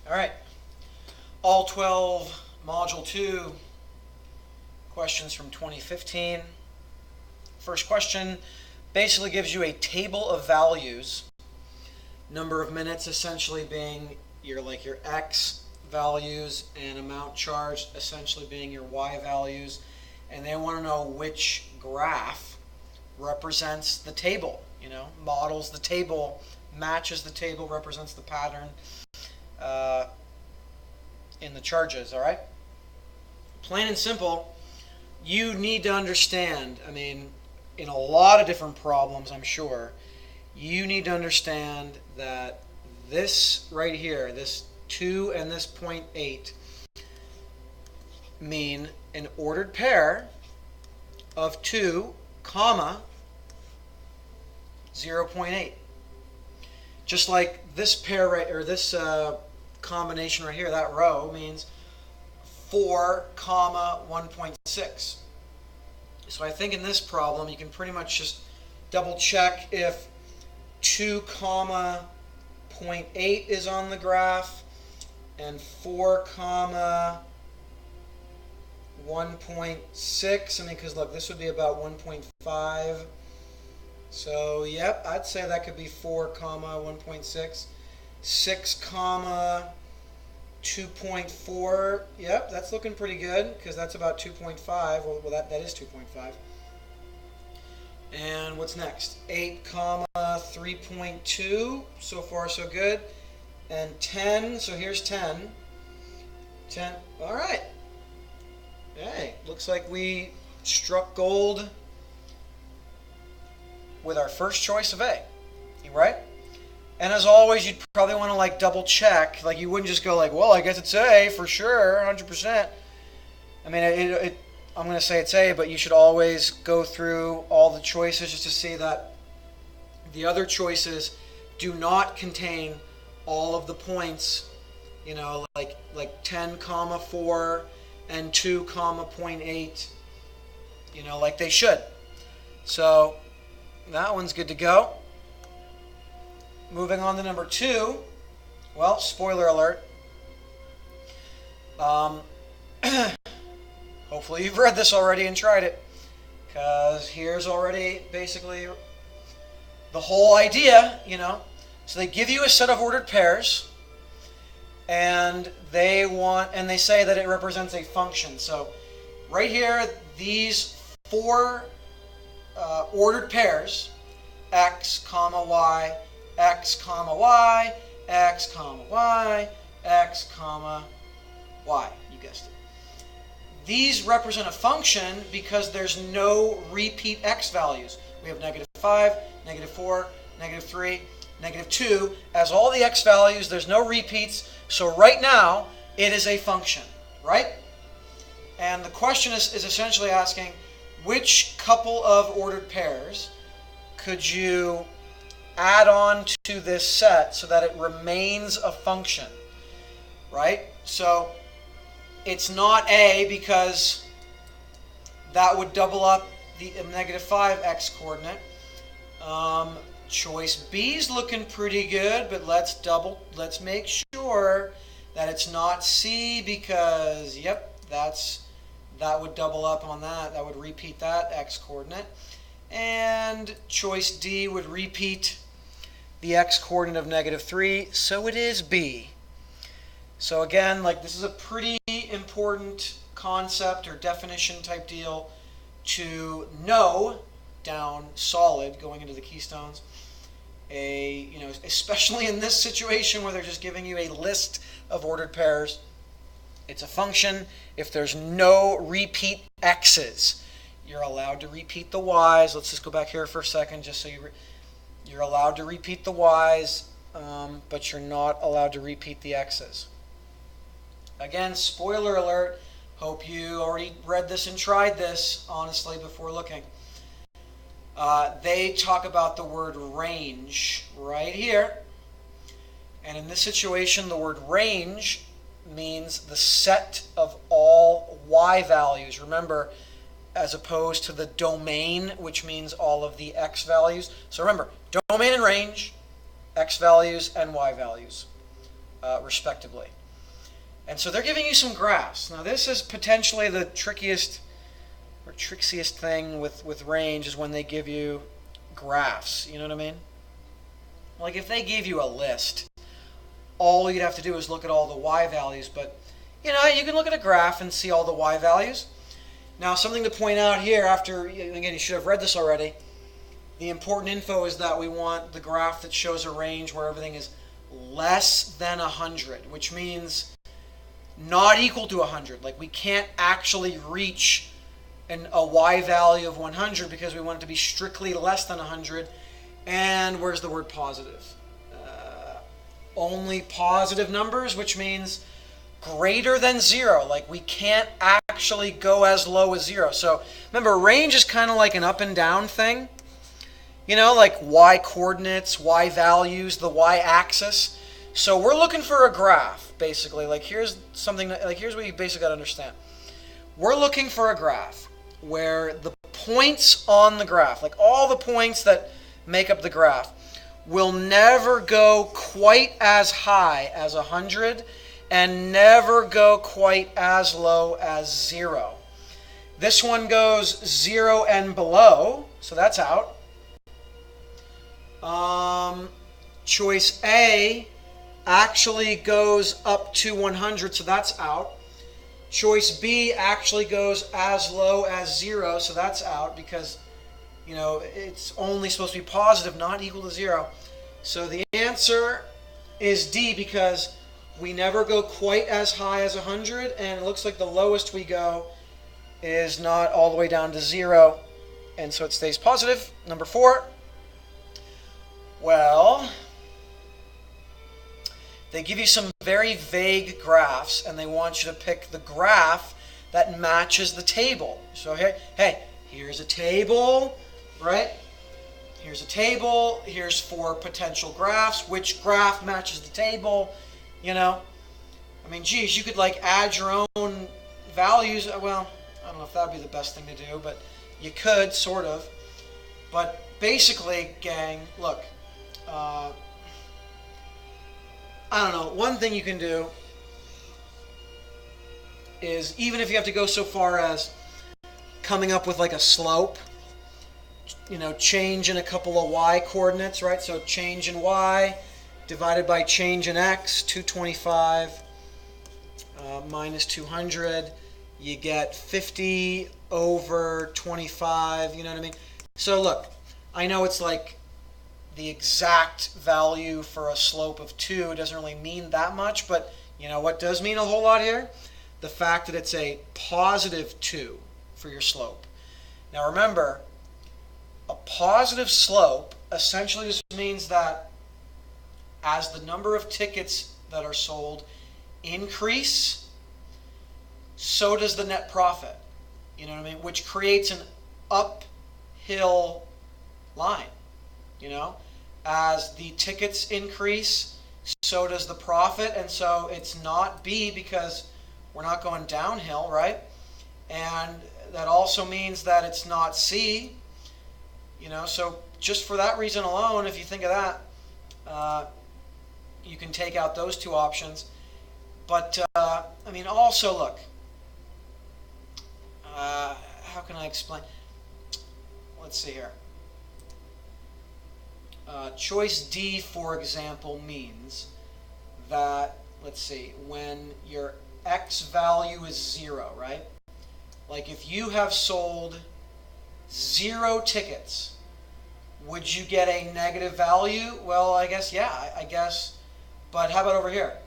All right. All 12, Module 2, questions from 2015. First question basically gives you a table of values. Number of minutes essentially being your X values, and amount charged essentially being your Y values. And they want to know which graph represents the table, models the table, matches the table, represents the pattern in the charges, all right? Plain and simple, you need to understand, in a lot of different problems, I'm sure, you need to understand that this right here, this 2 and this 0.8, mean an ordered pair of 2, comma, 0.8. Just like this pair right, or this combination right here, that row means 4, comma, 1.6. So I think in this problem you can pretty much just double check if 2, comma, 0.8 is on the graph and 4, comma, 1.6. Because look, this would be about 1.5. So yep, I'd say that could be 4, comma, 1.6. 6, comma, 2.4. Yep, that's looking pretty good because that's about 2.5. Well, that is 2.5. And what's next? 8, comma, 3.2. So far, so good. And 10. So here's 10. 10. All right. Hey, looks like we struck gold with our first choice of A. Right? And as always, you'd probably want to double check. You wouldn't just go well, I guess it's A for sure, 100%. I'm going to say it's A, but you should always go through all the choices just to see that the other choices do not contain all of the points, like 10, comma, 4 and 2, comma, 0.8, like they should. So that one's good to go. Moving on to number 2. Well, spoiler alert. Hopefully you've read this already and tried it, because here's already basically the whole idea, So they give you a set of ordered pairs, and they say that it represents a function. So right here, these 4 ordered pairs, x, comma, y, x, comma, y, x, comma, y, x, comma, y. You guessed it. These represent a function because there's no repeat x values. We have -5, -4, -3, -2. As all the x values, there's no repeats. So right now, it is a function, right? And the question is essentially asking, which couple of ordered pairs could you add on to this set so that it remains a function, right? So it's not A because that would double up the -5 x coordinate. Choice B is looking pretty good, but let's make sure that it's not C, because yep, that would double up on that. That would repeat that x coordinate. And choice D would repeat the x coordinate of -3, so it is B. So again, this is a pretty important concept or definition type deal to know down solid going into the keystones. Especially in this situation where they're just giving you a list of ordered pairs. It's a function. If there's no repeat x's, you're allowed to repeat the y's. Let's just go back here for a second, just so you're allowed to repeat the y's, but you're not allowed to repeat the x's. Again, spoiler alert. Hope you already read this and tried this, honestly, before looking. They talk about the word range right here. And in this situation, the word range means the set of all y values. Remember, as opposed to the domain, which means all of the x values. So remember, domain and range, x values and y values, respectively. And so they're giving you some graphs. Now this is potentially the trickiest or trixiest thing with range, is when they give you graphs. You know what I mean? Like if they gave you a list, all you'd have to do is look at all the y values. But you know, you can look at a graph and see all the y values. Now something to point out here, after, again, you should have read this already, the important info is that we want the graph that shows a range where everything is less than 100, which means not equal to 100. Like we can't actually reach a y value of 100 because we want it to be strictly less than 100. And where's the word positive? Only positive numbers, which means greater than 0. Like we can't actually go as low as 0. So remember, range is kind of like an up and down thing. You know, like y coordinates, y values, the y-axis. So we're looking for a graph, basically. Like here's something, here's what you basically got to understand. We're looking for a graph where the points on the graph, like all the points that make up the graph, will never go quite as high as 100 and never go quite as low as 0. This one goes 0 and below, so that's out. Choice A actually goes up to 100, so that's out. Choice B actually goes as low as 0, so that's out because, you know, it's only supposed to be positive, not equal to 0. So the answer is D, because we never go quite as high as 100, and it looks like the lowest we go is not all the way down to 0, and so it stays positive. Number 4. Well, they give you some very vague graphs, and they want you to pick the graph that matches the table. So here, hey, here's a table, right? Here's a table. Here's 4 potential graphs. Which graph matches the table? You know, I mean, geez, you could like add your own values. Well, I don't know if that'd be the best thing to do, but you could, sort of. But basically, gang, look, I don't know. One thing you can do is, even if you have to go so far as coming up with like a slope, you know, change in a couple of y coordinates, right? So change in y divided by change in x, 225 minus 200, you get 50 over 25, you know what I mean? So look, I know it's like the exact value for a slope of 2 doesn't really mean that much, but you know what does mean a whole lot here? The fact that it's a positive 2 for your slope. Now remember, a positive slope essentially just means that as the number of tickets that are sold increase, so does the net profit. You know what I mean? Which creates an uphill line. You know, as the tickets increase, so does the profit, and so it's not B because we're not going downhill, right? And that also means that it's not C. You know, so just for that reason alone, if you think of that, you can take out those 2 options. But I mean, also look, how can I explain? Let's see here. Choice D, for example, means that, let's see, when your x value is 0, right? Like if you have sold 0 tickets, would you get a negative value? Well, I guess, yeah, I guess. But how about over here?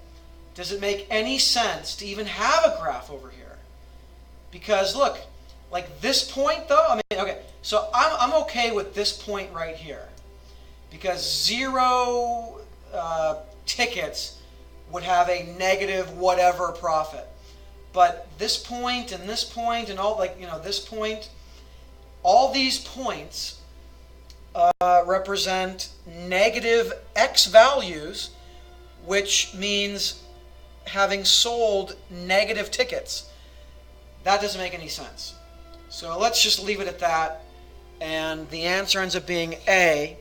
Does it make any sense to even have a graph over here? Because look, like this point though, I mean, okay, so I'm okay with this point right here. Because 0 tickets would have a negative whatever profit. But this point and all, like, you know, this point, all these points represent negative x values, which means having sold negative tickets. That doesn't make any sense. So let's just leave it at that. And the answer ends up being A,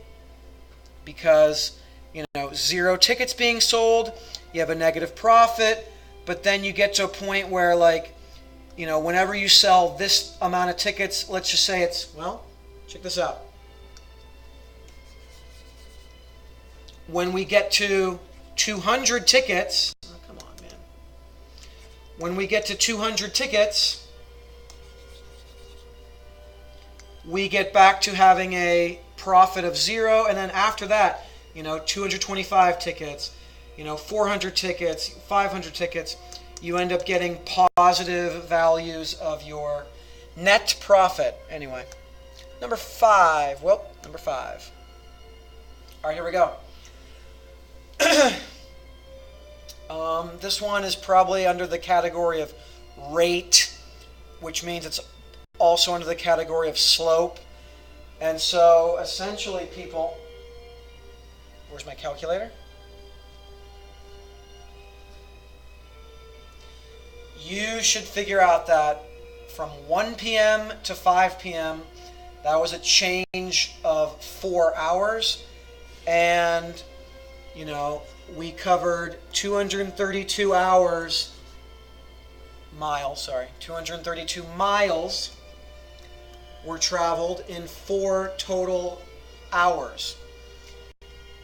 because, you know, 0 tickets being sold, you have a negative profit. but then you get to a point where, like, you know, whenever you sell this amount of tickets, let's just say it's, well, check this out. When we get to 200 tickets, oh, come on, man. When we get to 200 tickets, we get back to having a profit of 0, and then after that, you know, 225 tickets, you know, 400 tickets, 500 tickets, you end up getting positive values of your net profit. Anyway, number 5. Well, number 5. All right, here we go. This one is probably under the category of rate, which means it's also under the category of slope. And so essentially, people, where's my calculator? You should figure out that from 1 p.m. to 5 p.m., that was a change of 4 hours. And, you know, we covered 232 miles were traveled in 4 total hours.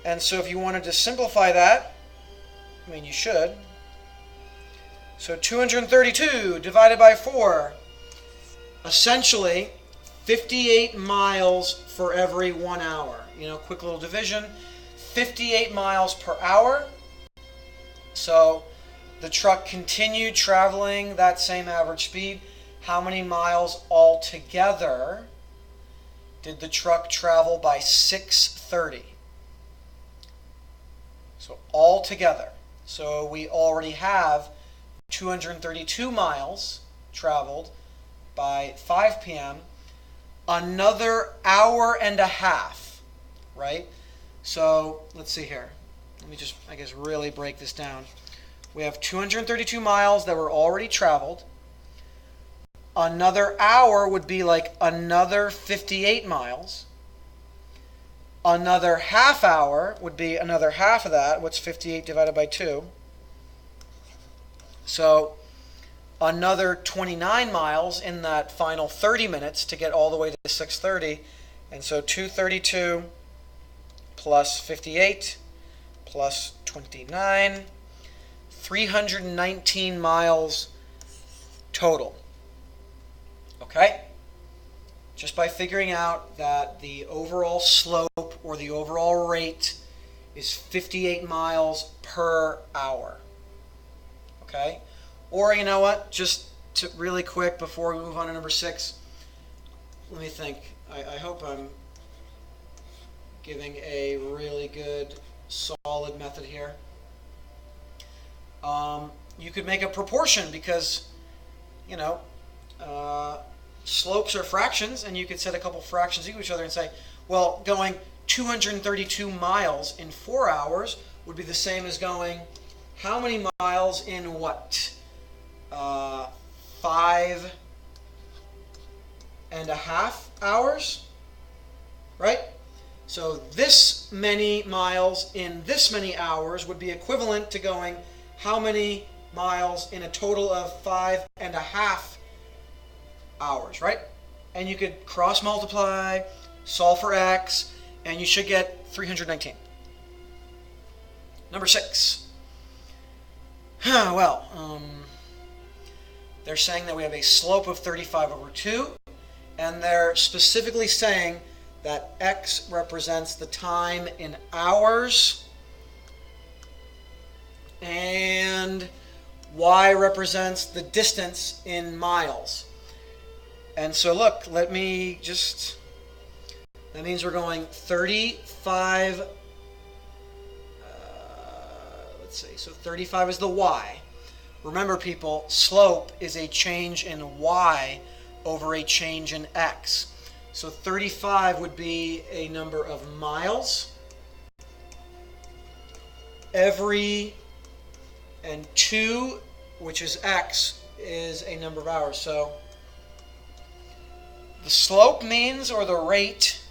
And so if you wanted to simplify that, I mean, you should. So 232 divided by 4, essentially 58 miles for every 1 hour. You know, quick little division, 58 miles per hour. So the truck continued traveling that same average speed. How many miles altogether did the truck travel by 6:30? So altogether. So we already have 232 miles traveled by 5 p.m. Another hour and a half, right? So let's see here. Let me just, I guess, really break this down. We have 232 miles that were already traveled. Another hour would be like another 58 miles. Another half hour would be another half of that. What's 58 divided by 2? So another 29 miles in that final 30 minutes to get all the way to 6:30. And so 232 plus 58 plus 29, 319 miles total. Okay? Just by figuring out that the overall slope or the overall rate is 58 miles per hour. Okay? Or, you know what? Just to really quick before we move on to number 6, let me think. I hope I'm giving a really good, solid method here. You could make a proportion because, you know, slopes are fractions, and you could set a couple fractions equal to each other and say, well, going 232 miles in 4 hours would be the same as going how many miles in what? 5.5 hours, right? So this many miles in this many hours would be equivalent to going how many miles in a total of 5.5 hours, right? And you could cross multiply, solve for x, and you should get 319. Number 6. They're saying that we have a slope of 35 over 2, and they're specifically saying that x represents the time in hours and y represents the distance in miles. And so look, that means we're going 35, let's see, so 35 is the y. Remember, people, slope is a change in y over a change in x. So 35 would be a number of miles. And 2, which is x, is a number of hours. So the slope means, or the rate,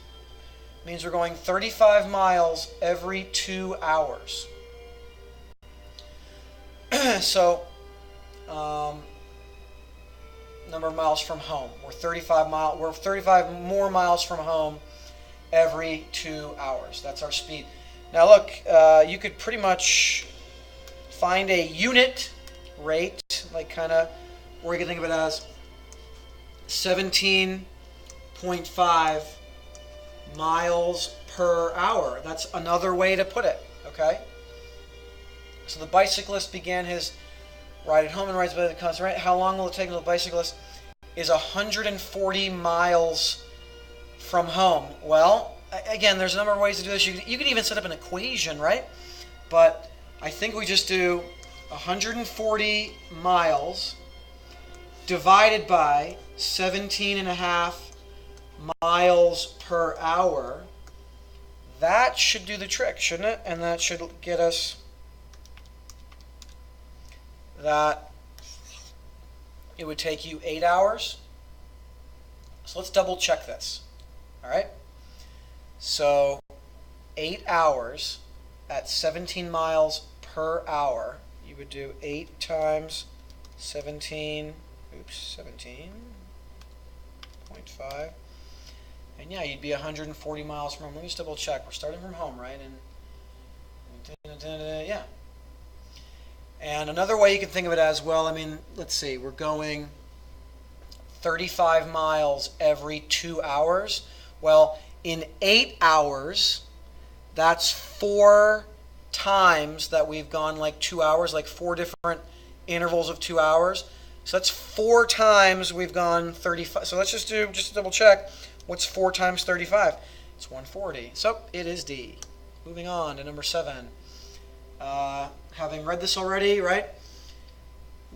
means we're going 35 miles every 2 hours. So number of miles from home. We're 35 more miles from home every 2 hours. That's our speed. Now look, you could pretty much find a unit rate, like kind of, or you can think of it as 17.5 miles per hour. That's another way to put it, okay? So the bicyclist began his ride at home and rides by the constant rate. How long will it take until the bicyclist is 140 miles from home? Well, again, there's a number of ways to do this. You could even set up an equation, right? But I think we just do 140 miles divided by 17.5 miles per hour. That should do the trick, shouldn't it? And that should get us that it would take you 8 hours. So let's double check this. All right? So 8 hours at 17 miles per hour, you would do 8 times 17.5. And yeah, you'd be 140 miles from home. Let me just double check. We're starting from home, right? And yeah. And another way you can think of it as, well, I mean, let's see, we're going 35 miles every 2 hours. Well, in 8 hours, that's 4 times that we've gone like 2 hours, like 4 different intervals of 2 hours. So that's 4 times we've gone 35. So let's just to double check. What's 4 times 35? It's 140. So it is D. Moving on to number 7. Having read this already, right?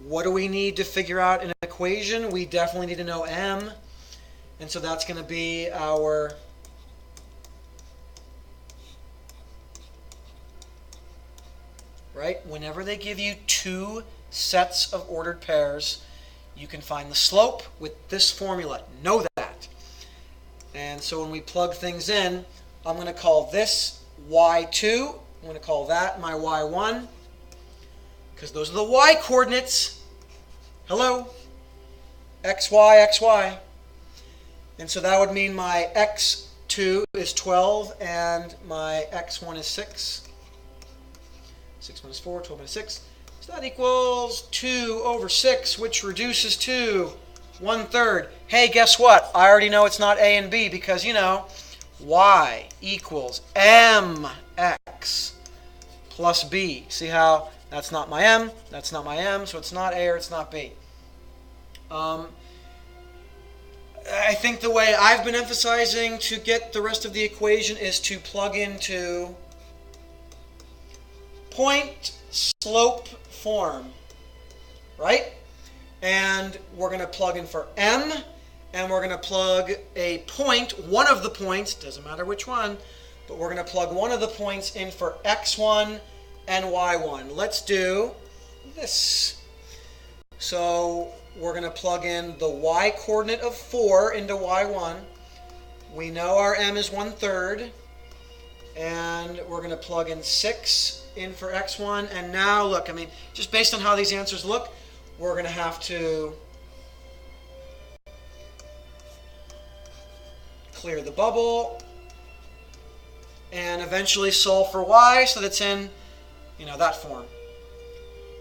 What do we need to figure out an equation? We definitely need to know M. And so that's going to be our right? Whenever they give you 2 sets of ordered pairs, you can find the slope with this formula. Know that. And so when we plug things in, I'm going to call this y2. I'm going to call that my y1, because those are the y coordinates. Hello? xy, xy. And so that would mean my x2 is 12 and my x1 is 6. 6 minus 4, 12 minus 6. So that equals 2 over 6, which reduces to 1/3. Hey, guess what? I already know it's not A and B because, you know, y equals mx plus b. See how that's not my m, that's not my m, so it's not A or it's not B. I think the way I've been emphasizing to get the rest of the equation is to plug into point slope form, right? And we're going to plug in for m, and we're going to plug a point, one of the points, doesn't matter which one, but we're going to plug one of the points in for x1 and y1. Let's do this. So we're going to plug in the y coordinate of 4 into y1. We know our m is 1/3, and we're going to plug in 6 in for x1. And now look, I mean, just based on how these answers look, we're going to have to clear the bubble and eventually solve for y so that's in, you know, that form.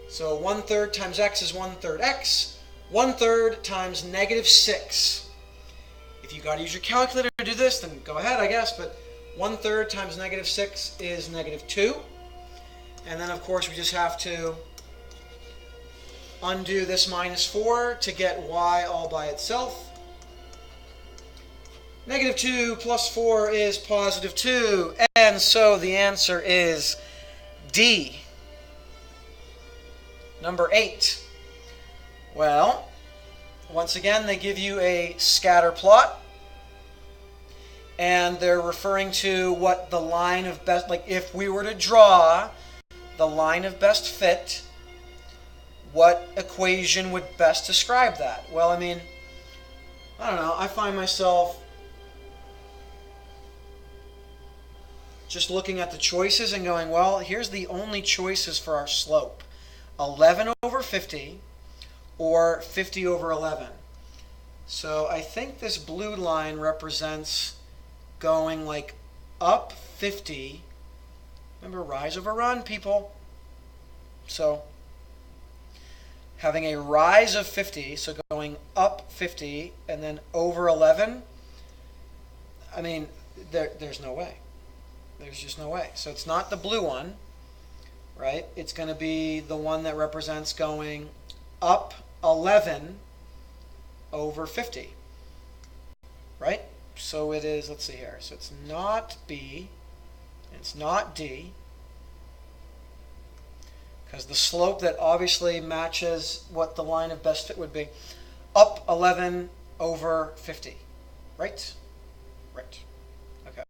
So 1/3 times x is 1/3 x. 1/3 times -6. If you got to use your calculator to do this, then go ahead, I guess. But 1/3 times -6 is -2. And then, of course, we just have to undo this -4 to get y all by itself. -2 plus 4 is +2. And so the answer is D. Number 8. Well, once again, they give you a scatter plot. And they're referring to what the line of best, like if we were to draw the line of best fit, what equation would best describe that? Well, I mean, I don't know. I find myself just looking at the choices and going, well, here's the only choices for our slope. 11 over 50, or 50 over 11. So I think this blue line represents going like up 50. Remember, rise over run, people. So having a rise of 50, so going up 50 and then over 11, I mean, there's no way. There's just no way. So it's not the blue one, right? It's going to be the one that represents going up 11 over 50, right? So it is, let's see here. So it's not B, it's not D, because the slope that obviously matches what the line of best fit would be, up 11 over 50, right? Right. Okay.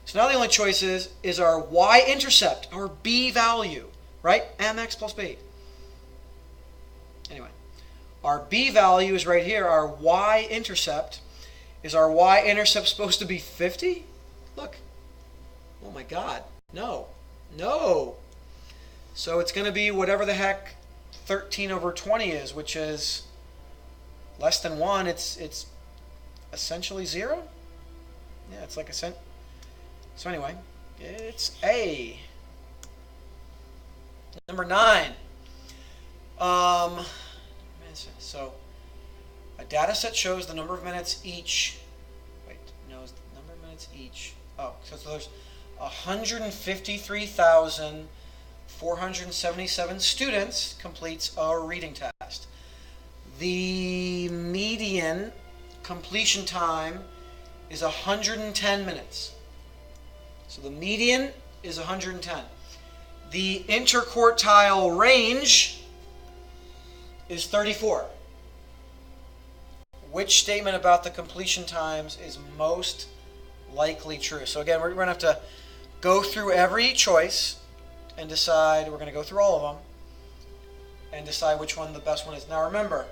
So now the only choice is our y-intercept, our b value, right? mx plus b. Anyway, our b value is right here. Our y-intercept. Is our y-intercept supposed to be 50? Look. Oh my God. No. No. So it's going to be whatever the heck 13 over 20 is, which is less than 1. It's essentially 0. Yeah, it's like a cent. So anyway, it's A. Number 9. So a data set shows the number of minutes each. Wait, no, it's the number of minutes each. Oh, so there's 153,477 students completes a reading test. The median completion time is 110 minutes. So the median is 110. The interquartile range is 34. Which statement about the completion times is most likely true? So again, we're going to have to go through every choice and decide. We're going to go through all of them and decide which one the best one is. Now remember,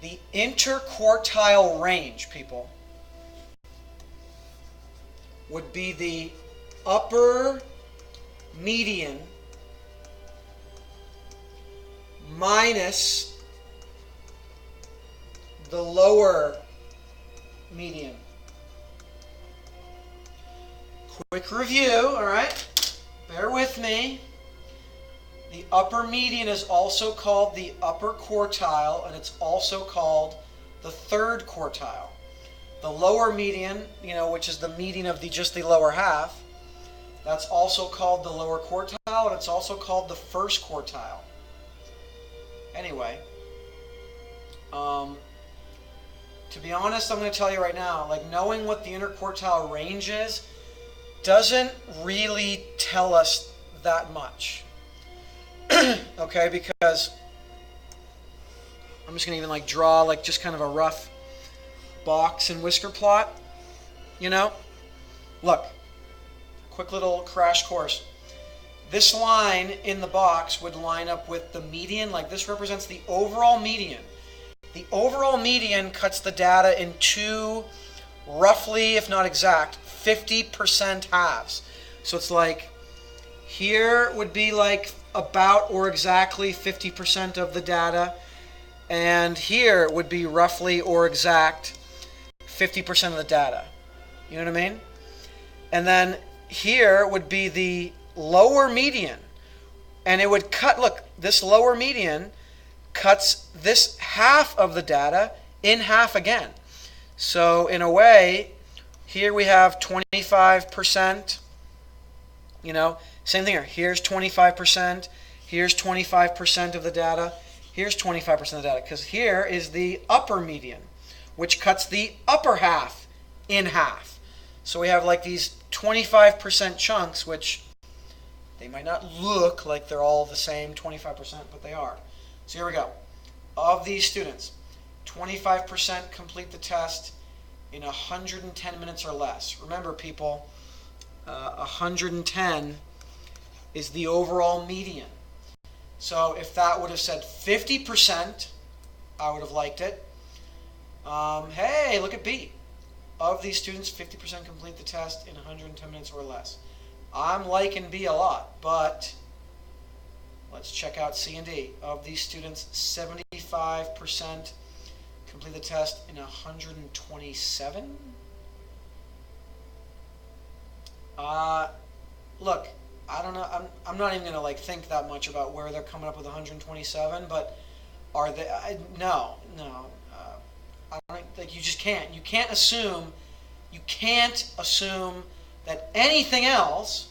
the interquartile range, people, would be the upper median minus the lower median. Quick review, all right? Bear with me. The upper median is also called the upper quartile, and it's also called the third quartile. The lower median, which is the median of just the lower half, that's also called the lower quartile, and it's also called the first quartile. Anyway, to be honest, I'm going to tell you right now, like knowing what the interquartile range is doesn't really tell us that much. Okay, because I'm just going to even like draw like just kind of a rough box and whisker plot. Look, quick little crash course. This line in the box would line up with the median. Like this represents the overall median. The overall median cuts the data in two, roughly, if not exact, 50% halves. So it's like here would be like about or exactly 50% of the data, and here would be roughly or exact 50% of the data. You know what I mean? And then here would be the lower median, and it would cut, look, this lower median cuts this half of the data in half again. So in a way, here we have 25%, same thing here. Here's 25%, here's 25% of the data, here's 25% of the data, because here is the upper median, which cuts the upper half in half. So we have like these 25% chunks, which they might not look like they're all the same 25%, but they are. So here we go. Of these students, 25% complete the test in 110 minutes or less. Remember, people, 110 is the overall median. So if that would have said 50%, I would have liked it. Hey, look at B. Of these students, 50% complete the test in 110 minutes or less. I'm liking B a lot, but let's check out C and D. Of these students, 75% 95% complete the test in 127? Look, I don't know. I'm not even gonna think that much about where they're coming up with 127. But are they? No. I don't think you just can't. You can't assume. You can't assume that anything else.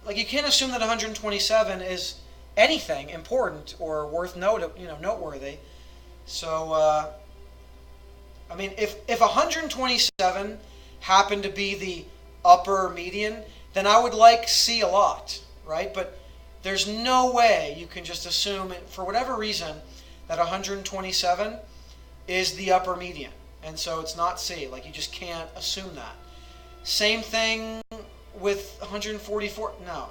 You can't assume that 127 is anything important or worth noteworthy. So, I mean, if 127 happened to be the upper median, then I would like C a lot, right? But there's no way you can just assume, for whatever reason, that 127 is the upper median. And so it's not C. You just can't assume that. Same thing with 144. No.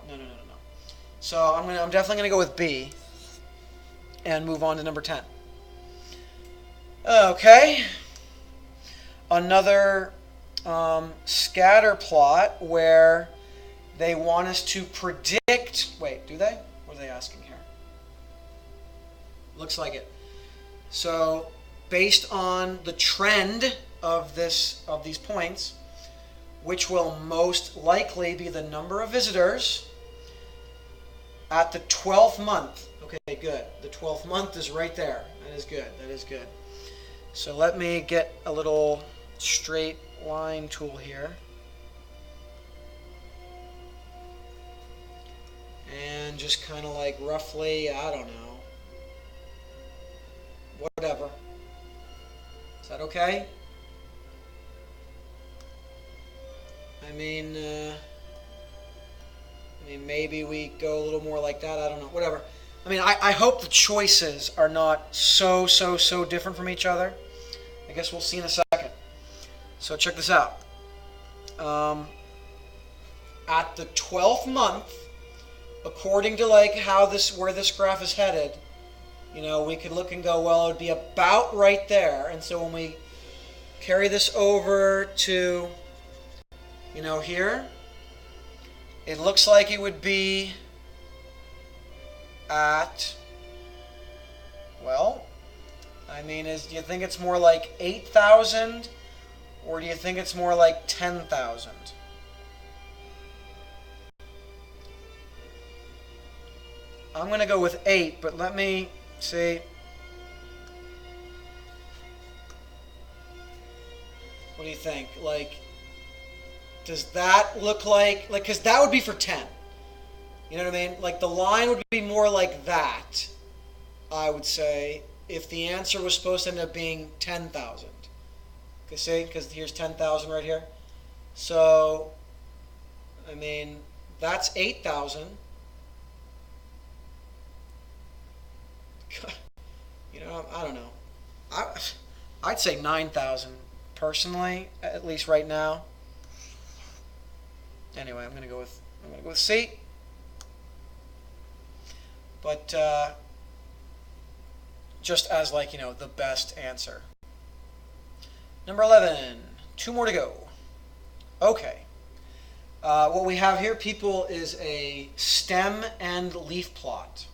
So I'm definitely going to go with B and move on to number 10. Okay. Another scatter plot where they want us to predict. Wait, do they? What are they asking here? Looks like it. So, based on the trend of these points, which will most likely be the number of visitors at the 12th month. Okay, good. The 12th month is right there. That is good. So let me get a little straight line tool here. And just kind of roughly, I don't know. Whatever. Is that okay? I mean, maybe we go a little more like that. I don't know. Whatever. I mean, I hope the choices are not so different from each other. I guess we'll see in a second. So check this out. At the 12th month, according to where this graph is headed, we could look and go, well, it would be about right there. And so when we carry this over to here, it looks like it would be at, well, I mean, do you think it's more like 8,000 or do you think it's more like 10,000? I'm going to go with 8, but let me see. What do you think? Does that look because that would be for 10. You know what I mean? The line would be more like that, I would say, if the answer was supposed to end up being 10,000. Okay, see? Because here's 10,000 right here. So, I mean, that's 8,000. I don't know. I'd say 9,000 personally, at least right now. Anyway, I'm gonna go with C. But just as the best answer. Number 11. 2 more to go. Okay. What we have here, people, is a stem and leaf plot,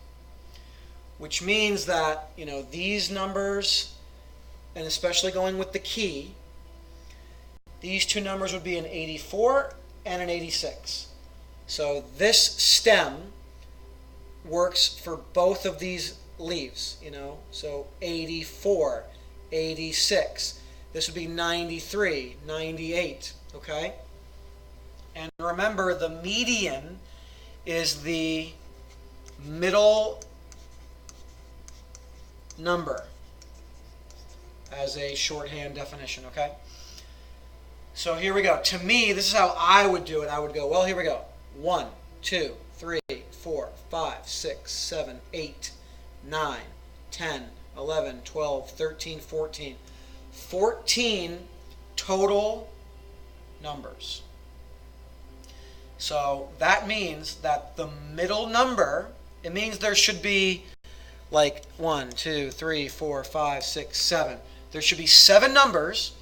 which means that these numbers, and especially going with the key, these two numbers would be an 84 and an 86. So this stem works for both of these leaves, so 84, 86. This would be 93, 98, okay? And remember, the median is the middle number as a shorthand definition, okay? So here we go. To me, this is how I would do it. I would go, well, here we go. 1, 2, 3, 4, 5, 6, 7, 8, 9, 10, 11, 12, 13, 14. 14 total numbers. So that means that the middle number, it means there should be 1, 2, 3, 4, 5, 6, 7. There should be 7 numbers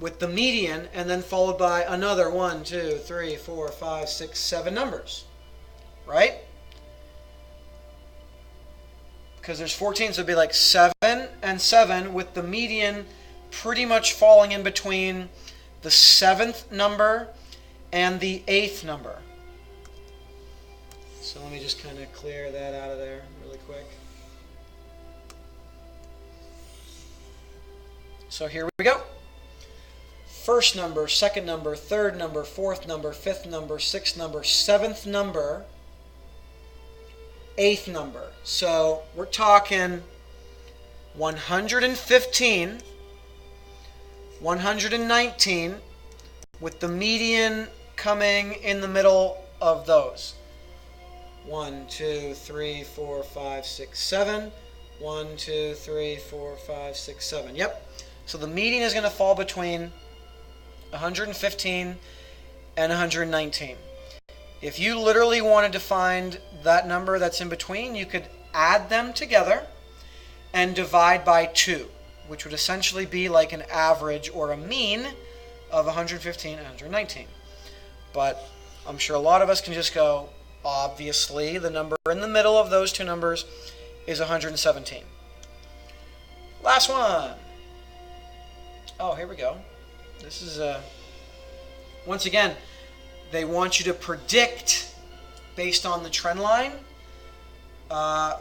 with the median and then followed by another 1, 2, 3, 4, 5, 6, 7 numbers. Right? because there's 14, so it'd be like 7 and 7, with the median pretty much falling in between the 7th number and the 8th number. So let me just kind of clear that out of there really quick. So here we go. First number, second number, third number, fourth number, fifth number, sixth number, seventh number, eighth number. So we're talking 115, 119, with the median coming in the middle of those. 1, 2, 3, 4, 5, 6, 7. 1, 2, 3, 4, 5, 6, 7. Yep. So the median is going to fall between 115 and 119. If you literally wanted to find that number that's in between, you could add them together and divide by 2, which would essentially be like an average or a mean of 115 and 119. But I'm sure a lot of us can just go, obviously, the number in the middle of those two numbers is 117. Last one. Oh, here we go. This is, once again, they want you to predict based on the trend line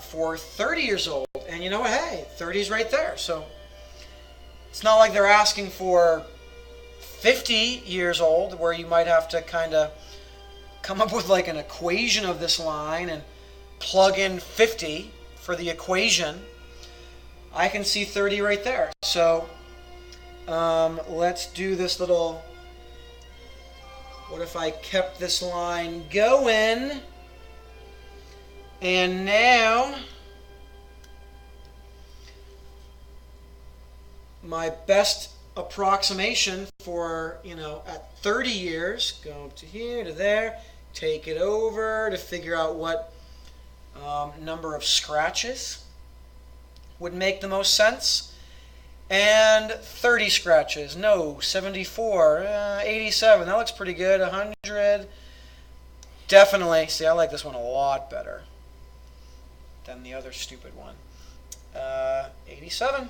for 30 years old. And you know what? Hey, 30 is right there. So it's not like they're asking for 50 years old, where you might have to kind of come up with like an equation of this line and plug in 50 for the equation. I can see 30 right there. So let's do this little, what if I kept this line going, and now my best approximation for, at 30 years, go up to here, to there, take it over to figure out what number of scratches would make the most sense. And 30 scratches, no, 74, 87, that looks pretty good, 100, definitely, see, I like this one a lot better than the other stupid one. 87.